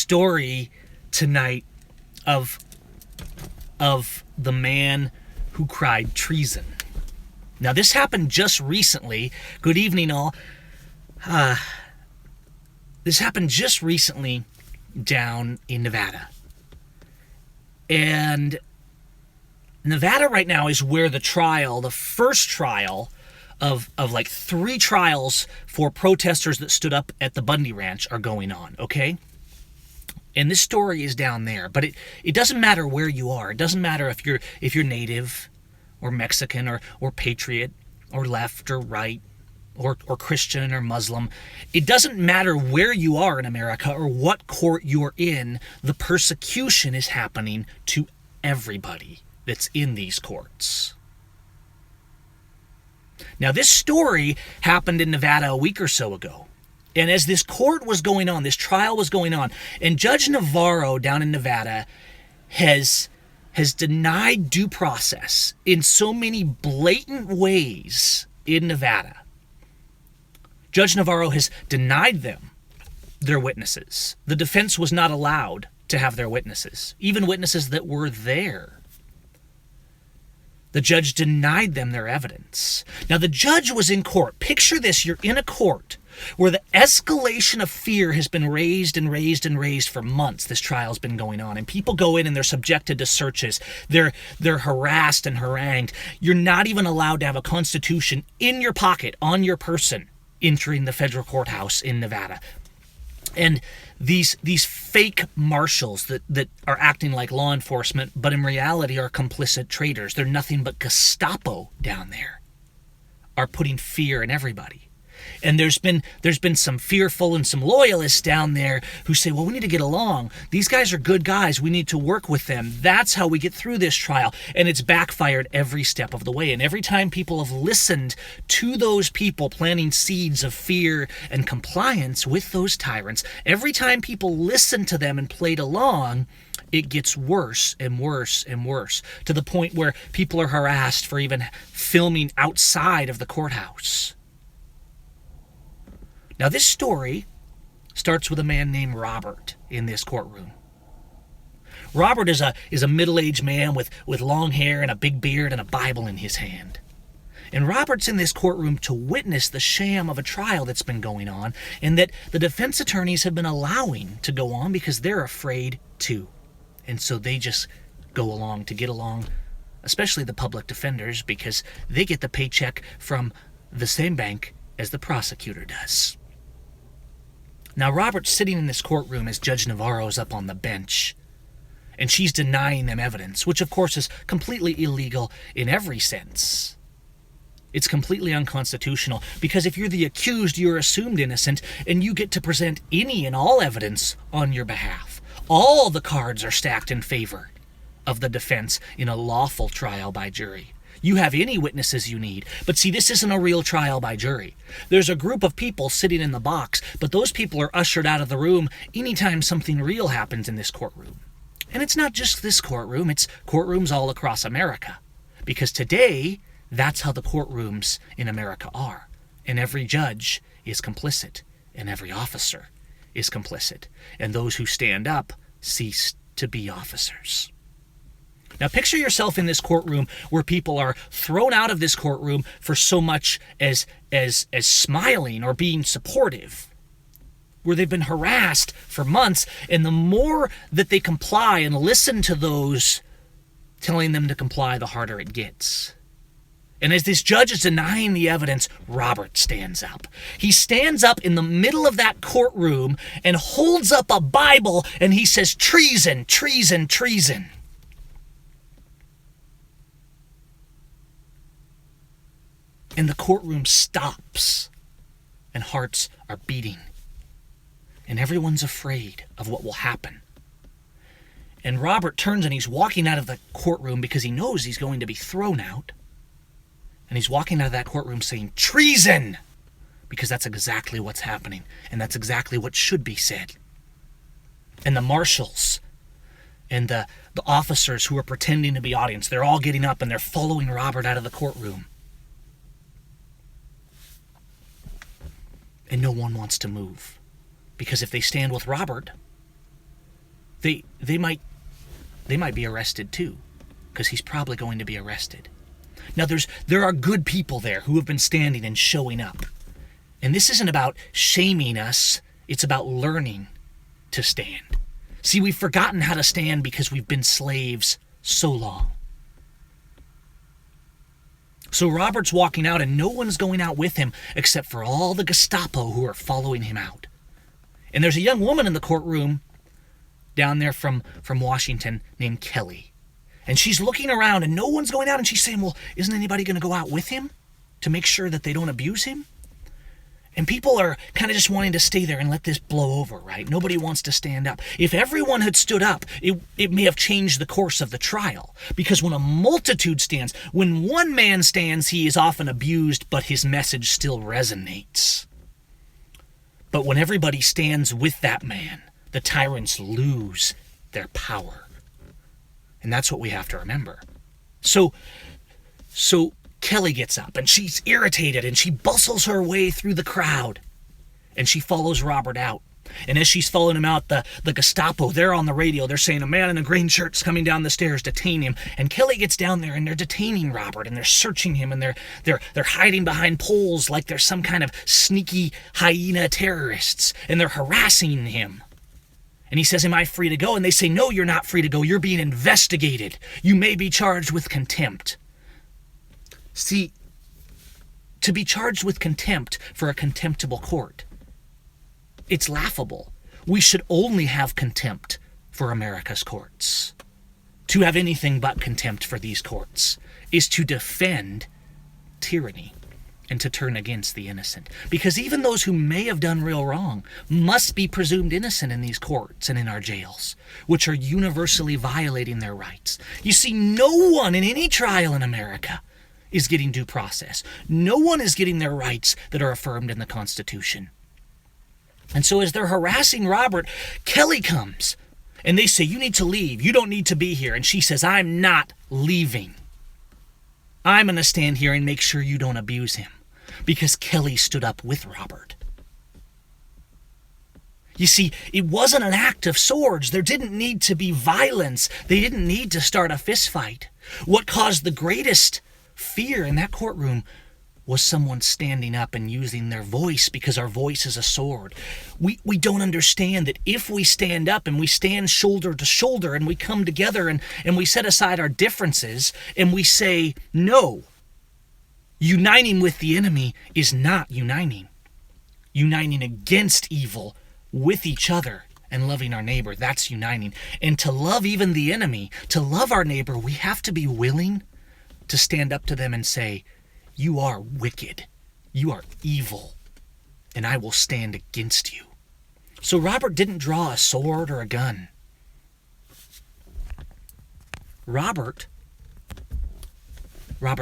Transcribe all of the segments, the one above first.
story tonight of the man who cried treason. Now, this happened just recently. Good evening, all. This happened just recently down in Nevada. And Nevada right now is where the first trial of like 3 trials for protesters that stood up at the Bundy Ranch are going on, okay? And this story is down there, but it doesn't matter where you are. It doesn't matter if you're native or Mexican or patriot or left or right or Christian or Muslim. It doesn't matter where you are in America or what court you're in. The persecution is happening to everybody that's in these courts. Now, this story happened in Nevada a week or so ago. And as this court was going on, this trial was going on, and Judge Navarro down in Nevada has denied due process in so many blatant ways in Nevada. Judge Navarro has denied them their witnesses. The defense was not allowed to have their witnesses, even witnesses that were there. The judge denied them their evidence. Now, the judge was in court. Picture this, you're in a court where the escalation of fear has been raised and raised and raised for months. This trial's been going on, and people go in and they're subjected to searches. They're harassed and harangued. You're not even allowed to have a constitution in your pocket, on your person, entering the federal courthouse in Nevada. And these fake marshals that are acting like law enforcement, but in reality are complicit traitors, they're nothing but Gestapo down there, are putting fear in everybody. And there's been some fearful and some loyalists down there who say, well, we need to get along. These guys are good guys. We need to work with them. That's how we get through this trial. And it's backfired every step of the way. And every time people have listened to those people planting seeds of fear and compliance with those tyrants, every time people listen to them and played along, it gets worse and worse and worse, to the point where people are harassed for even filming outside of the courthouse. Now, this story starts with a man named Robert in this courtroom. Robert is a middle-aged man with long hair and a big beard and a Bible in his hand. And Robert's in this courtroom to witness the sham of a trial that's been going on and that the defense attorneys have been allowing to go on because they're afraid to. And so they just go along to get along, especially the public defenders, because they get the paycheck from the same bank as the prosecutor does. Now, Robert's sitting in this courtroom as Judge Navarro's up on the bench, and she's denying them evidence, which of course is completely illegal in every sense. It's completely unconstitutional, because if you're the accused, you're assumed innocent, and you get to present any and all evidence on your behalf. All the cards are stacked in favor of the defense in a lawful trial by jury. You have any witnesses you need. But see, this isn't a real trial by jury. There's a group of people sitting in the box, but those people are ushered out of the room anytime something real happens in this courtroom. And it's not just this courtroom, it's courtrooms all across America. Because today, that's how the courtrooms in America are. And every judge is complicit, and every officer is complicit. And those who stand up cease to be officers. Now, picture yourself in this courtroom where people are thrown out of this courtroom for so much as smiling or being supportive, where they've been harassed for months, and the more that they comply and listen to those telling them to comply, the harder it gets. And as this judge is denying the evidence, Robert stands up. He stands up in the middle of that courtroom and holds up a Bible, and he says, "Treason, treason, treason." And the courtroom stops, and hearts are beating, and everyone's afraid of what will happen. And Robert turns and he's walking out of the courtroom because he knows he's going to be thrown out. And he's walking out of that courtroom saying, "Treason!" because that's exactly what's happening, and that's exactly what should be said. And the marshals and the officers who are pretending to be audience, they're all getting up and they're following Robert out of the courtroom. And no one wants to move, because if they stand with Robert, they might be arrested too, because he's probably going to be arrested. Now there are good people there who have been standing and showing up. And this isn't about shaming us, it's about learning to stand. See, we've forgotten how to stand because we've been slaves so long. So Robert's walking out and no one's going out with him except for all the Gestapo who are following him out. And there's a young woman in the courtroom down there from Washington named Kelly. And she's looking around and no one's going out, and she's saying, well, isn't anybody going to go out with him to make sure that they don't abuse him? And people are kind of just wanting to stay there and let this blow over, right? Nobody wants to stand up. If everyone had stood up, it may have changed the course of the trial. Because when a multitude stands, when one man stands, he is often abused, but his message still resonates. But when everybody stands with that man, the tyrants lose their power. And that's what we have to remember. So Kelly gets up and she's irritated and she bustles her way through the crowd and she follows Robert out. And as she's following him out, the Gestapo, they're on the radio. They're saying a man in a green shirt's coming down the stairs, detain him. And Kelly gets down there and they're detaining Robert and they're searching him and they're hiding behind poles like they're some kind of sneaky hyena terrorists, and they're harassing him. And he says, am I free to go? And they say, no, you're not free to go. You're being investigated. You may be charged with contempt. See, to be charged with contempt for a contemptible court, it's laughable. We should only have contempt for America's courts. To have anything but contempt for these courts is to defend tyranny and to turn against the innocent. Because even those who may have done real wrong must be presumed innocent in these courts and in our jails, which are universally violating their rights. You see, no one in any trial in America is getting due process. No one is getting their rights that are affirmed in the Constitution. And so as they're harassing Robert, Kelly comes and they say, you need to leave. You don't need to be here. And she says, I'm not leaving. I'm going to stand here and make sure you don't abuse him. Because Kelly stood up with Robert. You see, it wasn't an act of swords. There didn't need to be violence. They didn't need to start a fist fight. What caused the greatest fear in that courtroom was someone standing up and using their voice, because our voice is a sword. We don't understand that if we stand up and we stand shoulder to shoulder and we come together and we set aside our differences and we say no, uniting with the enemy is not uniting. Uniting against evil with each other and loving our neighbor, that's uniting. And to love even the enemy, to love our neighbor, we have to be willing to stand up to them and say, you are wicked, you are evil, and I will stand against you. So Robert didn't draw a sword or a gun. Robert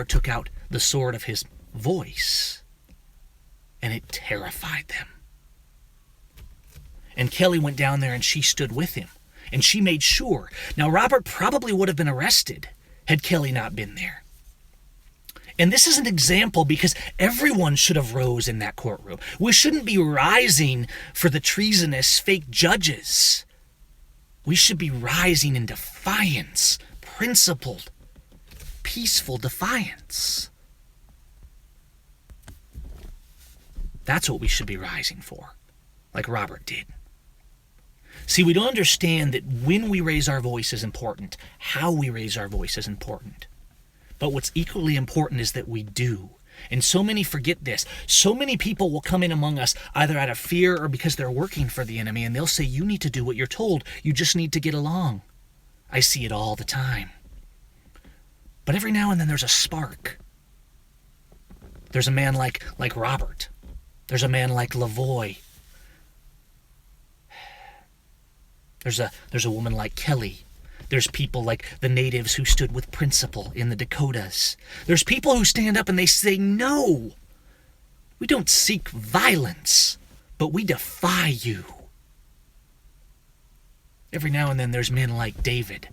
took out the sword of his voice, and it terrified them. And Kelly went down there and she stood with him, and she made sure. Now, Robert probably would have been arrested had Kelly not been there. And this is an example because everyone should have rose in that courtroom. We shouldn't be rising for the treasonous fake judges. We should be rising in defiance, principled, peaceful defiance. That's what we should be rising for, like Robert did. See, we don't understand that when we raise our voice is important. How we raise our voice is important. But what's equally important is that we do. And so many forget this. So many people will come in among us either out of fear or because they're working for the enemy, and they'll say, you need to do what you're told. You just need to get along. I see it all the time. But every now and then there's a spark. There's a man like Robert. There's a man like Lavoie. There's a woman like Kelly. There's people like the natives who stood with principle in the Dakotas. There's people who stand up and they say, no, we don't seek violence, but we defy you. Every now and then there's men like David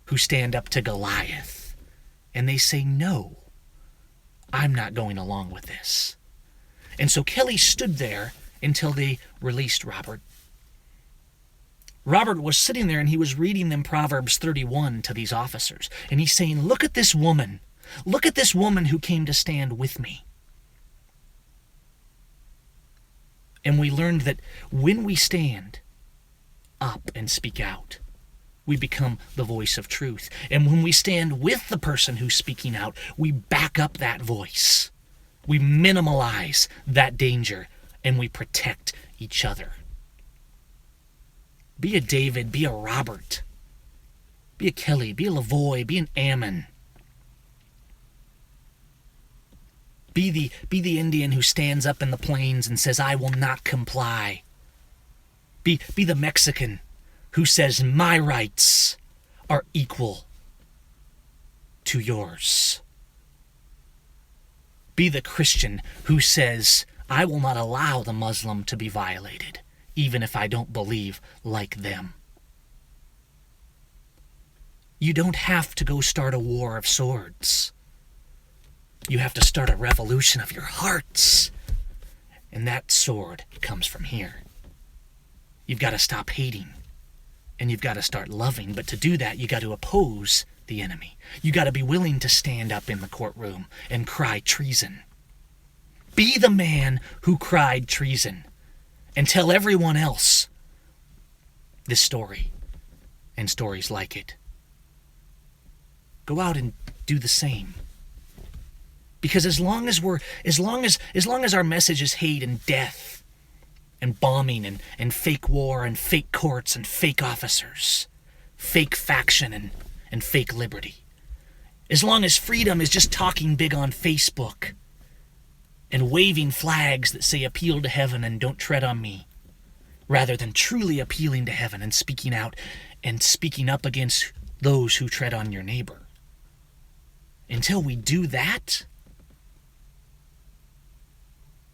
who stand up to Goliath and they say, no, I'm not going along with this. And so Kelly stood there until they released Robert. Robert was sitting there and he was reading them Proverbs 31 to these officers. And he's saying, look at this woman. Look at this woman who came to stand with me. And we learned that when we stand up and speak out, we become the voice of truth. And when we stand with the person who's speaking out, we back up that voice. We minimalize that danger, and we protect each other. Be a David, be a Robert, be a Kelly, be a Lavoy, be an Ammon. Be the Indian who stands up in the plains and says, I will not comply. Be the Mexican who says, my rights are equal to yours. Be the Christian who says, I will not allow the Muslim to be violated, even if I don't believe like them. You don't have to go start a war of swords. You have to start a revolution of your hearts. And that sword comes from here. You've got to stop hating. And you've got to start loving. But to do that, you got to oppose the enemy. You got to be willing to stand up in the courtroom and cry treason. Be the man who cried treason. And tell everyone else this story and stories like it. Go out and do the same. Because as long as our message is hate and death and bombing and fake war and fake courts and fake officers, fake faction and fake liberty, as long as freedom is just talking big on Facebook and waving flags that say appeal to heaven and don't tread on me, rather than truly appealing to heaven and speaking out and speaking up against those who tread on your neighbor. Until we do that,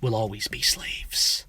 we'll always be slaves.